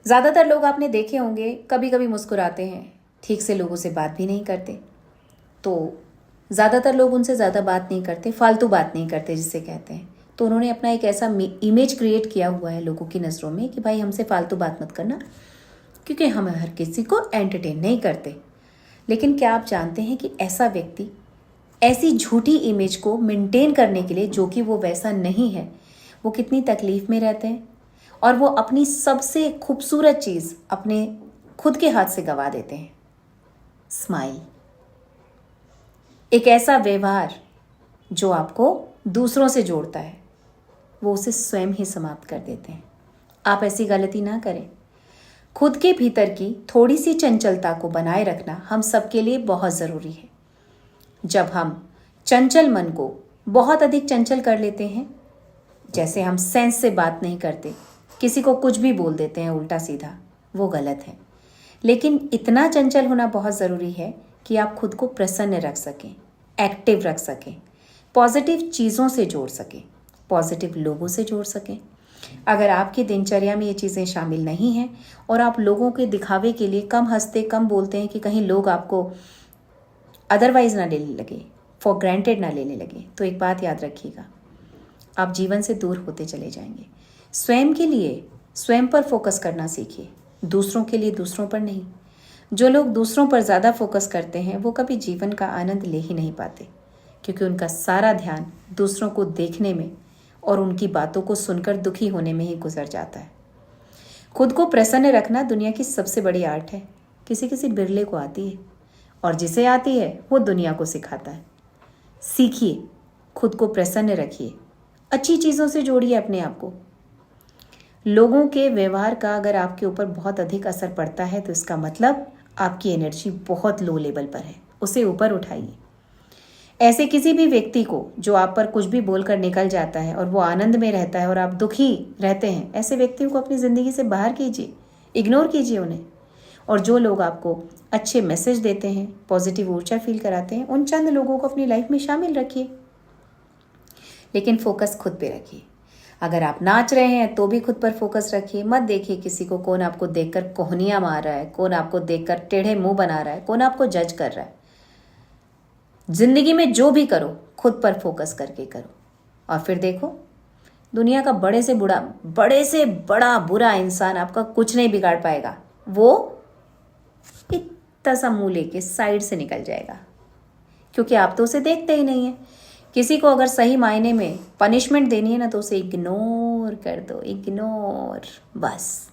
ज़्यादातर लोग आपने देखे होंगे कभी कभी मुस्कुराते हैं, ठीक से लोगों से बात भी नहीं करते। तो ज़्यादातर लोग उनसे ज़्यादा बात नहीं करते, फालतू बात नहीं करते जिसे कहते हैं। तो उन्होंने अपना एक ऐसा इमेज क्रिएट किया हुआ है लोगों की नज़रों में कि भाई हमसे फालतू बात मत करना, क्योंकि हम हर किसी को एंटरटेन नहीं करते। लेकिन क्या आप जानते हैं कि ऐसा व्यक्ति ऐसी झूठी इमेज को मेंटेन करने के लिए, जो कि वो वैसा नहीं है, वो कितनी तकलीफ में रहते हैं और वो अपनी सबसे खूबसूरत चीज़ अपने खुद के हाथ से गंवा देते हैं, स्माइल। एक ऐसा व्यवहार जो आपको दूसरों से जोड़ता है, वो उसे स्वयं ही समाप्त कर देते हैं। आप ऐसी गलती ना करें। खुद के भीतर की थोड़ी सी चंचलता को बनाए रखना हम सबके लिए बहुत ज़रूरी है। जब हम चंचल मन को बहुत अधिक चंचल कर लेते हैं, जैसे हम सेंस से बात नहीं करते, किसी को कुछ भी बोल देते हैं उल्टा सीधा, वो गलत है। लेकिन इतना चंचल होना बहुत ज़रूरी है कि आप खुद को प्रसन्न रख सकें, एक्टिव रख सकें, पॉजिटिव चीज़ों से जोड़ सकें, पॉजिटिव लोगों से जोड़ सकें। अगर आपकी दिनचर्या में ये चीज़ें शामिल नहीं हैं और आप लोगों के दिखावे के लिए कम हंसते, कम बोलते हैं कि कहीं लोग आपको अदरवाइज ना लेने लगे, फॉर ग्रांटेड ना लेने लगे, तो एक बात याद रखिएगा, आप जीवन से दूर होते चले जाएंगे। स्वयं के लिए स्वयं पर फोकस करना सीखिए, दूसरों के लिए दूसरों पर नहीं। जो लोग दूसरों पर ज़्यादा फोकस करते हैं वो कभी जीवन का आनंद ले ही नहीं पाते, क्योंकि उनका सारा ध्यान दूसरों को देखने में और उनकी बातों को सुनकर दुखी होने में ही गुजर जाता है। खुद को प्रसन्न रखना दुनिया की सबसे बड़ी आर्ट है। किसी किसी बिरले को आती है, और जिसे आती है वो दुनिया को सिखाता है। सीखिए, खुद को प्रसन्न रखिए, अच्छी चीज़ों से जोड़िए अपने आप को। लोगों के व्यवहार का अगर आपके ऊपर बहुत अधिक असर पड़ता है तो इसका मतलब आपकी एनर्जी बहुत लो लेवल पर है, उसे ऊपर उठाइए। ऐसे किसी भी व्यक्ति को जो आप पर कुछ भी बोलकर निकल जाता है और वो आनंद में रहता है और आप दुखी रहते हैं, ऐसे व्यक्तियों को अपनी ज़िंदगी से बाहर कीजिए, इग्नोर कीजिए उन्हें। और जो लोग आपको अच्छे मैसेज देते हैं, पॉजिटिव ऊर्जा फील कराते हैं, उन चंद लोगों को अपनी लाइफ में शामिल रखिए, लेकिन फोकस खुद पे रखिए। अगर आप नाच रहे हैं तो भी खुद पर फोकस रखिए। मत देखिए किसी को, कौन आपको देखकर कोहनियाँ मार रहा है, कौन आपको देखकर टेढ़े मुंह बना रहा है, कौन आपको जज कर रहा है। जिंदगी में जो भी करो खुद पर फोकस करके करो, और फिर देखो दुनिया का बड़े से बड़ा बुरा इंसान आपका कुछ नहीं बिगाड़ पाएगा। वो इतना सा मुंह लेके साइड से निकल जाएगा, क्योंकि आप तो उसे देखते ही नहीं है। किसी को अगर सही मायने में पनिशमेंट देनी है ना, तो उसे इग्नोर कर दो, इग्नोर, बस।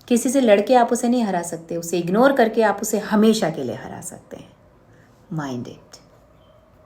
किसी से लड़के आप उसे नहीं हरा सकते, उसे इग्नोर करके आप उसे हमेशा के लिए हरा सकते हैं। Mind it.